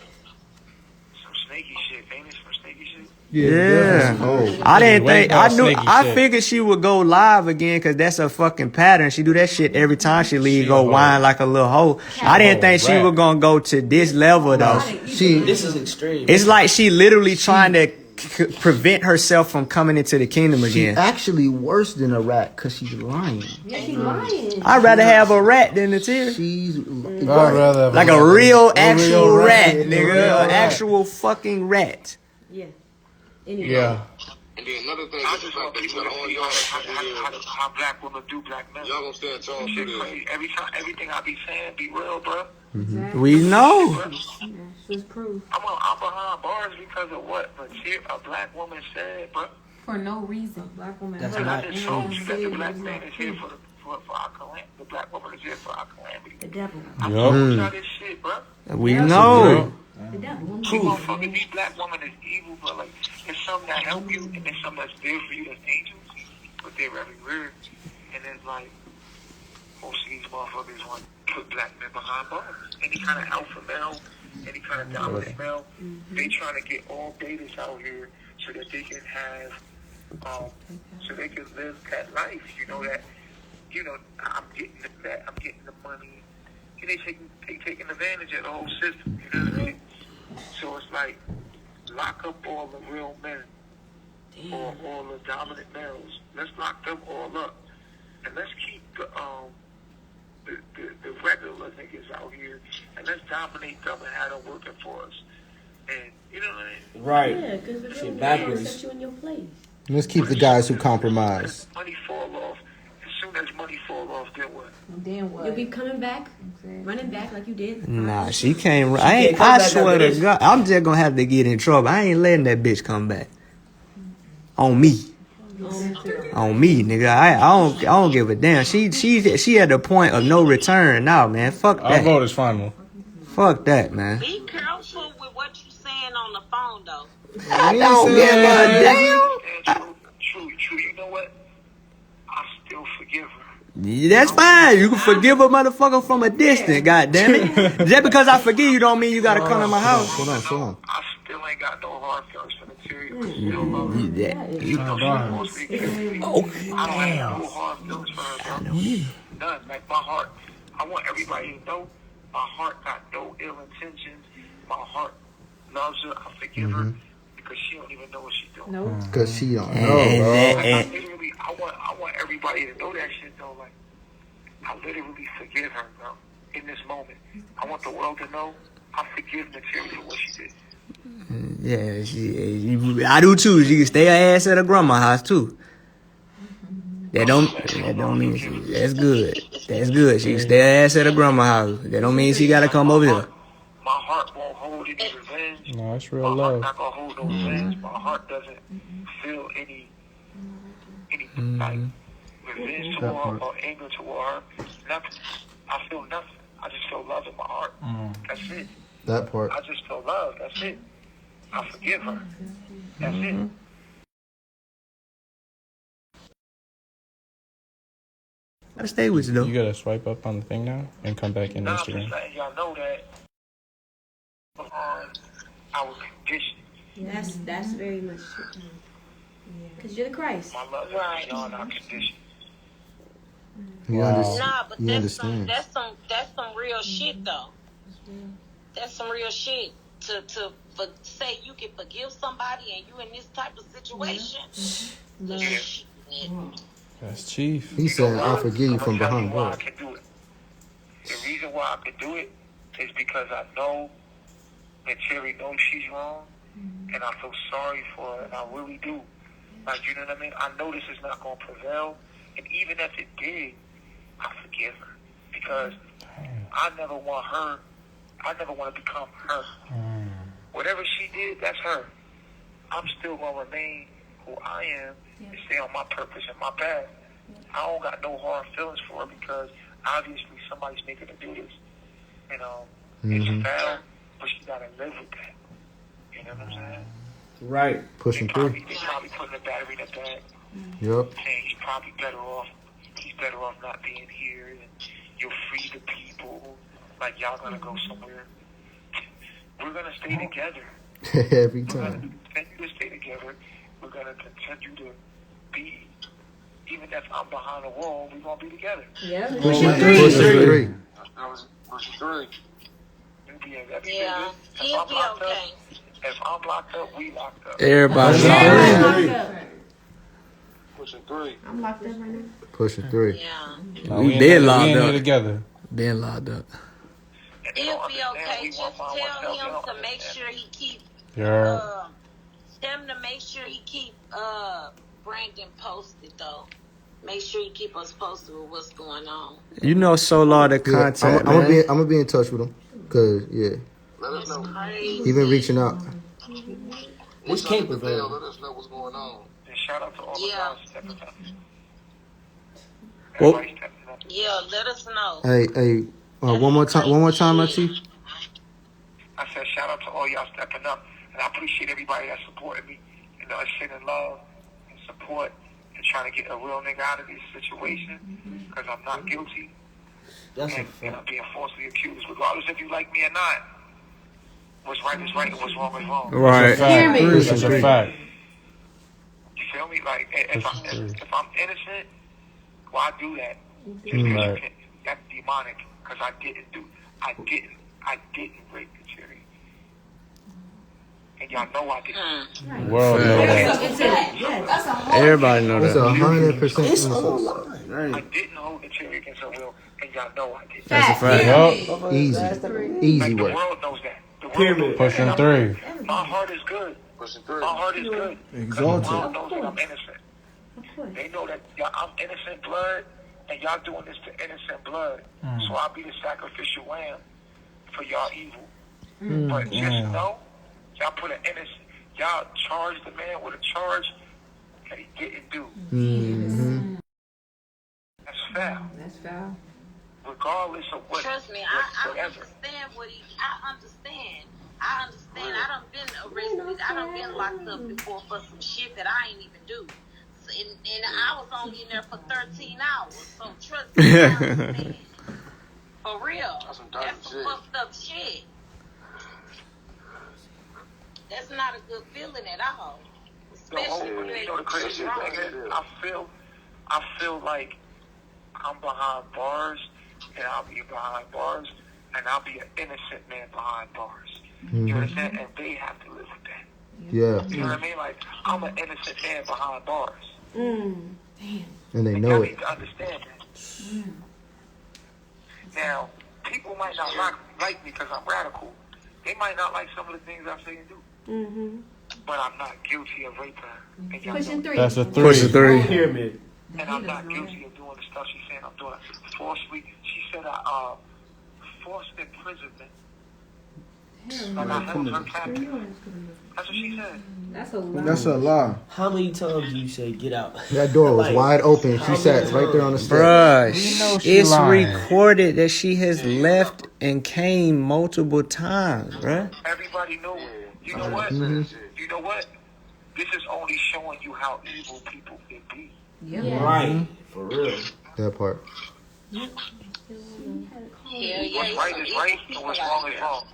snaky shit. Ain't it some snaky shit? Yeah. Oh. I didn't think, I figured she would go live again because that's her fucking pattern. She do that shit every time she leave, go whine like a little hoe. I didn't think she was going to go to this level, though. This is extreme. It's like she literally trying to prevent herself from coming into the kingdom again. She's actually worse than a rat because she's lying. Yeah, she's lying. I'd rather have a rat than a tear. She's I'd rather have like a real actual rat, rat. nigga. An actual fucking rat. Yeah. Yeah. And then another thing, I just want people to see how black women do black men. y'all gonna stand tall for this. Everything I be saying be real, bro. Mm-hmm. We know. It's proof. I'm behind bars because of what a black woman said, bro. For no reason. Black woman. That's And not I just told you that the black man is here for our calamity. The black woman is here for our calamity. The devil. I'm telling y'all this shit, bro. We know. The devil. You motherfucking these black women is evil, but like there's some that help you and there's some that's there for you that's angels, but they're very weird. And it's like most of these motherfuckers want to put black men behind bars. Any kind of alpha male, any kind of dominant male, they trying to get all betas out here so that they can have, so they can live that life. I'm getting I'm getting the money. And they taking advantage of the whole system. You know what I mean? So it's like lock up all the real men or all the dominant males. Let's lock them all up, and let's keep the regular niggas out here, and let's dominate them and have them working for us. And you know what I mean? Right. Yeah, because the Shit real man backwards. set you in your place. Let's keep the guys who compromise. Money fall off. As soon as money fall off, then what? Then what? You'll be coming back, running back like you did. Nah, she can't. I swear to God, I'm just gonna have to get in trouble. I ain't letting that bitch come back. On me. On me, nigga. I don't give a damn. She at the point of no return now, man. Fuck that. Our vote is final. Fuck that, man. Be careful with what you saying on the phone, though. I don't give a damn. True. You know what? I still forgive her. Yeah, that's fine. You can forgive a motherfucker from a distance, goddamn it. Just because I forgive you don't mean you gotta come to my house. Hold on. I still ain't got no hard feelings for material. I still love her. Yeah. Even though she's supposed to be killing me, I don't have no hard feelings for her, bro. None. Like my heart, I want everybody to know my heart got no ill intentions. My heart loves her. I forgive her because she don't even know what she's doing. No. Because she don't know, bro. I want everybody to know that shit though. Like, I literally forgive her, bro. In this moment, I want the world to know I forgive Material for what she did. Yeah, I do too. She can stay her ass at her grandma's house too. That don't mean that's good. That's good. She can stay her ass at her grandma's house. That don't mean she gotta come over here. My heart won't hold any revenge. No, it's real My love. heart not gonna hold no revenge. My heart doesn't feel any like revenge toward her or anger toward her. Nothing. I feel nothing. I just feel love in my heart. That's it. That part. I just feel love. That's it. I forgive her. That's it. I stay with you though. You gotta swipe up on the thing now and come back in Nah, I'm Instagram. just letting y'all know that on our condition. That's very much true. Because you're the Christ. My love is beyond our condition. Nah, but You that's understand. some real shit though. That's some real shit to say you can forgive somebody and you in this type of situation. That's chief. He said, "I'll forgive you from behind Why I bars." can do it. The reason why I can do it is because I know that Cherry knows she's wrong, and I feel sorry for her, and I really do. Like, you know what I mean? I know this is not going to prevail, and even if it did, I forgive her. Because I never want her, I never want to become her. Whatever she did, that's her. I'm still going to remain who I am and stay on my purpose and my path. I don't got no hard feelings for her because obviously somebody's making her do this. You know, it's foul, but she got to live with that. You know what I'm saying? Right. Pushing through. They probably putting the battery in the bag. Yep. Saying he's probably better off. He's better off not being here. And you'll free the people. Like y'all gonna go somewhere. We're gonna stay together. Every We're gonna time. continue to stay together. We're gonna continue to be. Even if I'm behind the wall, we're gonna be together. Yeah. Pushing three. I was pushing 3. Yeah, he'll be okay. If I'm locked up, we locked up. Everybody. Pushing 3. I'm locked up right now. Pushing 3. Yeah, No, We ain't been we locked ain't here up. together. Been locked up. he'll be okay. Just tell him to make sure he keep. Yeah. Tell him to make sure he keep Brandon posted though. Make sure you keep us posted with what's going on. You know, Solar the Yeah, contact, I'm man. gonna be in touch with him. Cause Let us That's know. crazy. he been reaching out. This can't prevail. Let us know what's going on. And shout out to all the guys stepping up. Well- Everybody stepping up. Yeah, let us know. Hey, one more time, my chief. I said shout out to all y'all stepping up, and I appreciate everybody that supported me. You know, sending love and support and trying to get a real nigga out of this situation because I'm not guilty. And I'm being falsely accused, regardless if you like me or not. What's right is right and what's wrong is wrong. Right. That's a fact. You feel me? Like if I'm innocent, why do that? Just because you Right. can, that's demonic. Because I didn't rape the cherry. And y'all know I didn't. World knows. Everybody know It's that. 100% innocent. I didn't hold the cherry against her will, and y'all know I did. That's a fact. Yup. Easy Like, the work. world knows that. The world knows Pushing that. 3. My heart is good. Pushing 3. My heart is good. 'Cause the world knows that I'm innocent. They know that I'm innocent blood, and y'all doing this to innocent blood. So I'll be the sacrificial lamb for y'all evil. But just know, y'all put an innocent, y'all charge the man with a charge that he didn't do. That's foul. That's foul. Regardless of what. Trust me, I understand what he. I understand. I done been arrested. I done been locked up before for some shit that I ain't even do. And I was only in there for 13 hours. So trust me, I understand. For real. That's some fucked up shit. That's not a good feeling at all. Especially when You know the crazy thing is, I feel like I'm behind bars, and I'll be behind bars, and I'll be an innocent man behind bars. You understand? And they have to live with that. Yeah. You know what I mean? Like, I'm an innocent man behind bars. And they And know y'all it. need to understand that. Now, people might not like me because I'm radical. They might not like some of the things I say and do. But I'm not guilty of raping her. And y'all Pushing know 3. That's a 3. Pushing 3. And I'm not guilty of doing the stuff she's saying I'm doing. Falsely, she said I forced imprisonment. Like I held her captive. That's what she said. That's a lie. a lie. How many times do you say get out? That door was Like, wide open. She sat right there on the steps. Bruh, she it's lying. recorded that she has left and came multiple times, bruh. Everybody knows. You know what? You know what? This is only showing you how evil people can be. Yeah. Right. For real. That part. Hell yeah, What's right is right and what's wrong is wrong.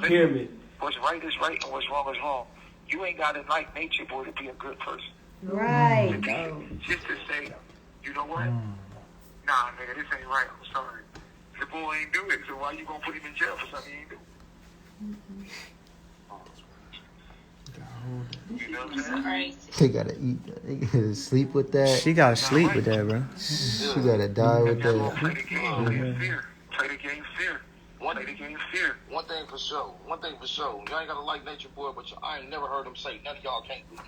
Pyramid. What's right is right and what's wrong is wrong. You ain't got to like nature, boy, to be a good person. Right. Just to say, you know what? Nah, nigga, this ain't right. I'm sorry. The boy ain't do it, so why you gonna put him in jail for something he ain't do? You know what I'm saying? They gotta eat that. They gotta sleep with that. She gotta sleep with that, bro. She gotta die with that. Play the game, play the fear. Play the game fear. Play the game fear. One thing for sure. Y'all ain't gotta like Nature Boy, but I ain't never heard him say none of y'all can't do it.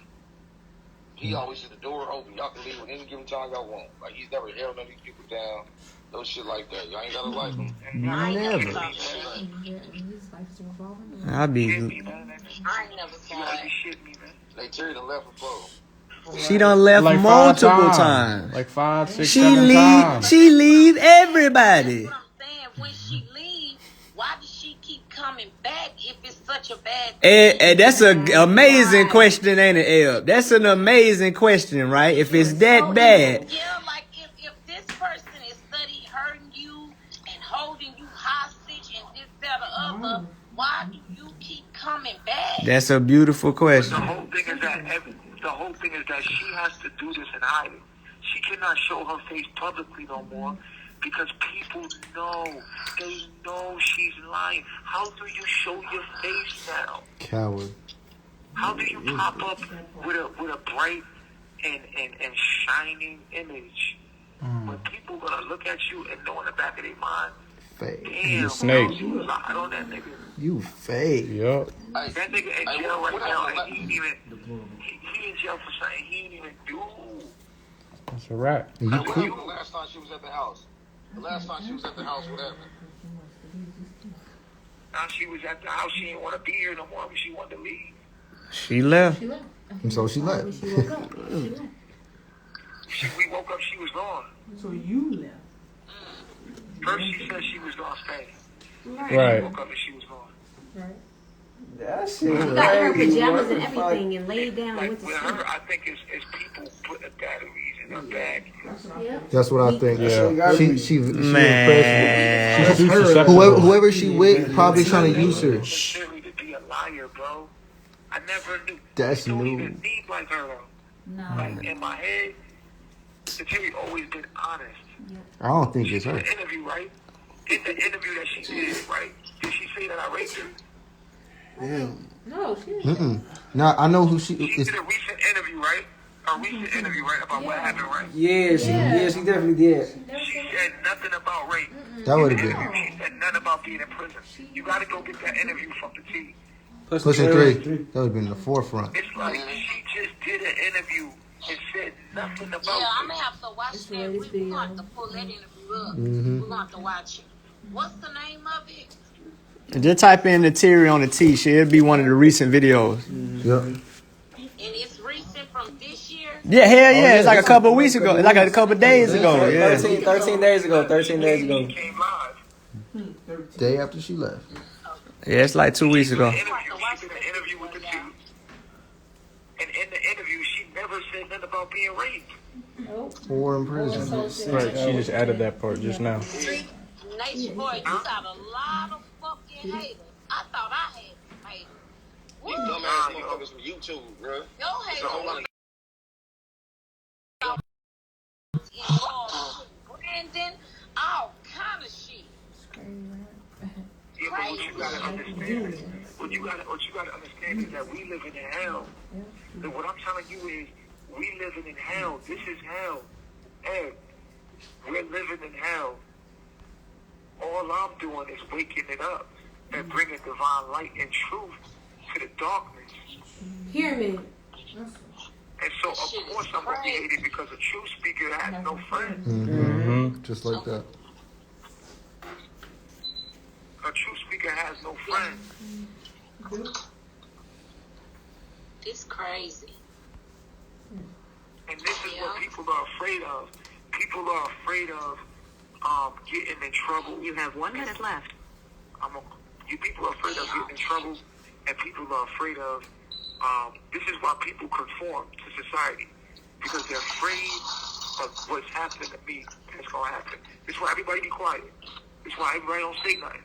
He always said the door open. Y'all can leave at any given time y'all want. Like, he's never held none of these people down. No shit like that. Y'all ain't gotta like him. Never. His life is revolving. I be. I ain't never saw it. They Terry done left before. She done left Like multiple 5 times. Like 5, 6, She 7 times. She leave everybody. What I'm saying, when she leave, why does she keep coming back if it's such a bad thing? And that's an amazing question, ain't it, Eb? That's an amazing question, right? If it's that bad. Yeah, like if this person is studying hurting you and holding you hostage and this, that, or other, why do you keep coming back? That's a beautiful The question. whole thing is that she has to do this in hiding. She cannot show her face publicly no more because people know. They know she's lying. How do you show your face now? Coward. How do you pop up with a bright and shining image when people gonna look at you and know in the back of their mind, Fake. damn, snake. you lied on that nigga. You fake. Yup. That nigga in jail right now, and he ain't even he in jail for something he ain't even do. That's a wrap. You What cool. happened the last time she was at the house? What happened? Now she was at the house, she didn't want to be here no more, but she wanted to leave. She left. And so she left. We woke up, she was gone. So you left. First she said she was gonna stay. Right. Then she woke up and she was gone. That She got her pajamas and everything and laid down Like with the with sleep. her, I think it's people putting batteries in her bag. That's what I think. Yeah. She Man. impressed. Whoever she with probably trying to use her. Sincerely to be a liar, bro. I never knew. That's don't new. even need like her though. No. Like in my head, Terry always been honest. I don't think it's In her. the interview, right? In the interview that she did, right? Did she say that I raped her? No, she didn't. Now I know who she She is. did a recent interview, right? A recent interview, right? About what happened, right? Yeah, she definitely did. She said nothing about rape. That would have In the been interview, she said nothing about being in prison. You gotta go get that interview from the T. pushing 3. That would have been the forefront. It's like she just did an interview and said nothing about Yeah, I'm it. gonna have to watch that. We're gonna have to pull that interview up. Mm-hmm. We're gonna have to watch it. What's the name of it? Just type in the Terry on the T. It'll be one of the recent videos. Yep. And it's recent from this year? Yeah, hell yeah. It's like a couple of weeks ago. It's like a couple of days ago. Yeah. 13 days ago. 13 days ago. Came live. Day after she left. Yeah, it's like 2 weeks ago. She did an interview with the T. And in the interview, she never said nothing about being raped. Or in prison. Right. She just added that part just now. Nature Boy, you got a lot of fucking haters. I thought I had some haters. You dumbass motherfuckers from YouTube, bro. Your It's a whole lot haters. of Brandon, all kind of shit. Yeah, but what you gotta understand is that we living in hell. And what I'm telling you is, we living in hell. This is hell. Ed, we're living in hell. All I'm doing is waking it up and bringing divine light and truth to the darkness. Hear me. And so, of course, I'm going to be hated because a true speaker has no friends. Mm-hmm. Just like that. A true speaker has no friends. It's crazy. And this is what people are afraid of. People are afraid of getting in trouble. You have 1 minute left. You people are afraid of getting in trouble, and people are afraid of. This is why people conform to society, because they're afraid of what's happening to me that's gonna happen. This is why everybody be quiet. This is why everybody don't say nothing.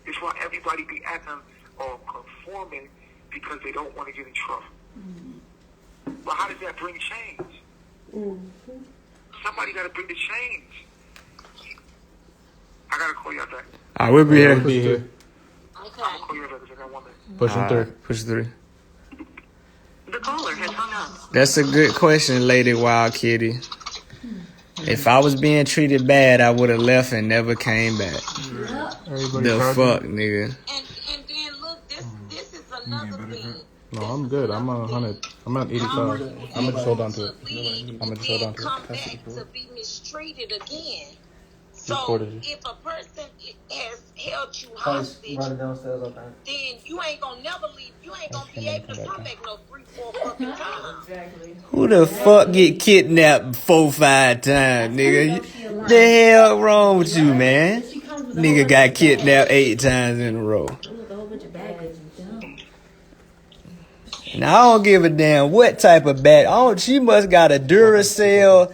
This is why everybody be acting or conforming because they don't want to get in trouble. Well, how does that bring change? Somebody got to bring the change. I got to call y'all back. All right, we'll be here. I'm going to call you back because I got 1 minute. Pushing through. Push through. The caller has hung up. That's a good question, Lady Wild Kitty. If I was being treated bad, I would have left and never came back. The fuck, nigga. And then look, this is another thing. No, I'm good. I'm on 100. I'm on 85. I'm gonna just hold on to it. I'm gonna just hold on to Come it. back to be mistreated again. So Recorded you. if a person has held you hostage, then you ain't gonna never leave. You ain't gonna be able to come back no 3-4 fucking times. Exactly. Who the fuck get kidnapped 4-5 times, nigga? The hell wrong with you, man? Nigga got kidnapped 8 times in a row. Now I don't give a damn what type of bat. She must got a Duracell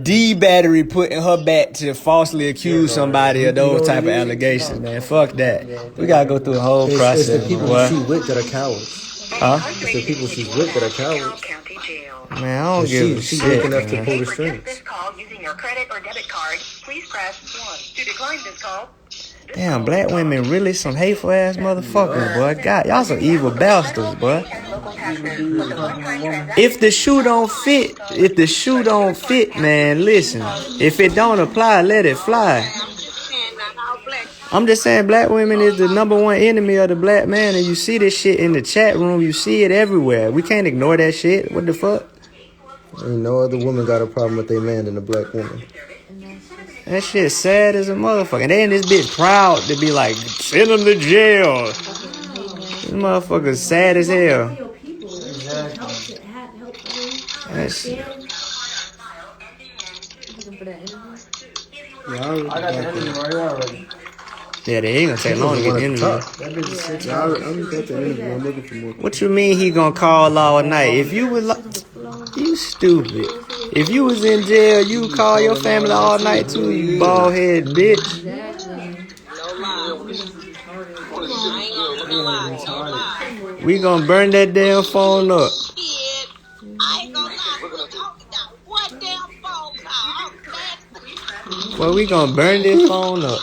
D battery put in her back to falsely accuse somebody of those type of allegations, man. Fuck that. We gotta go through the whole process. It's the people boy. she with that are cowards. Huh? It's the people she's with that are cowards. Man, I don't give a She's shit. looking up to man. pull the For strings. this call using your credit or debit card, please press 1. To decline this call, Damn, black women really some hateful ass motherfuckers, boy. God, y'all some evil bastards, boy. If the shoe don't fit, man, listen. If it don't apply, let it fly. I'm just saying black women is the number one enemy of the black man, and you see this shit in the chat room, you see it everywhere. We can't ignore that shit. What the fuck? Ain't no other woman got a problem with their man than a black woman. That shit sad as a motherfucker. And they in this bitch proud to be like, send them to jail. This motherfucker's sad as hell. That shit. I got the interview right here already. Yeah, they ain't gonna take long to get the interview. What you mean he gonna call all night? If you was like, you stupid. If you was in jail, you call your family all night too, you bald head bitch. We gonna burn that damn phone up. Well, we gonna burn this phone up.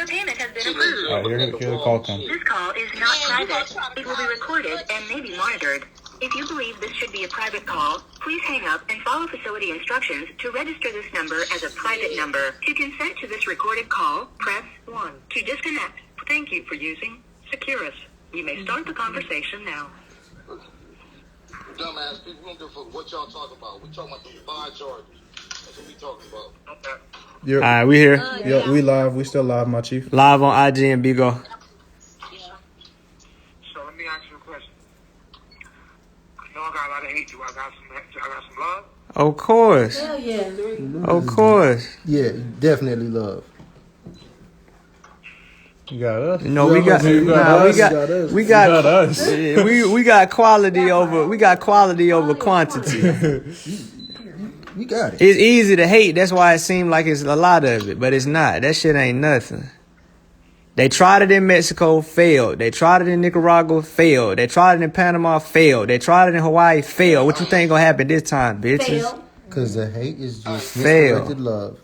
your payment has been approved. Here the call comes. This call is not private. It will be recorded and may be monitored. If you believe this should be a private call, please hang up and follow facility instructions to register this number as a private number. To consent to this recorded call, press 1. To disconnect, thank you for using Securus. You may start the conversation now. Dumbass people, we don't give a fuck what y'all talking about. We talking about the 5 charges. That's what we talking about. Okay. Alright, we here. Yeah, we live. We still live, my chief. Live on IG and Bigo. So let me ask you a question. I know I got a lot of hate. Do I got some love? Of course. Hell yeah. Of course. Yeah, definitely love. You got us. No, we got us. we got us. We got quality over quantity. You got it. It's easy to hate. That's why it seems like it's a lot of it, but it's not. That shit ain't nothing. They tried it in Mexico, failed. They tried it in Nicaragua, failed. They tried it in Panama, failed. They tried it in Hawaii, failed. What you think gonna happen this time, bitches? Because the hate is just Fail. misdirected love.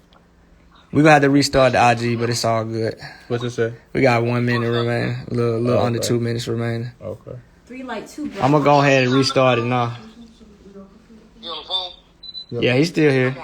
We gonna have to restart the IG, but it's all good. What's it say? We got 1 minute remaining. A little under 2 minutes remaining. Okay. 3 like 2. I'm gonna go ahead and restart it now. You on the phone? Yep. Yeah, he's still here.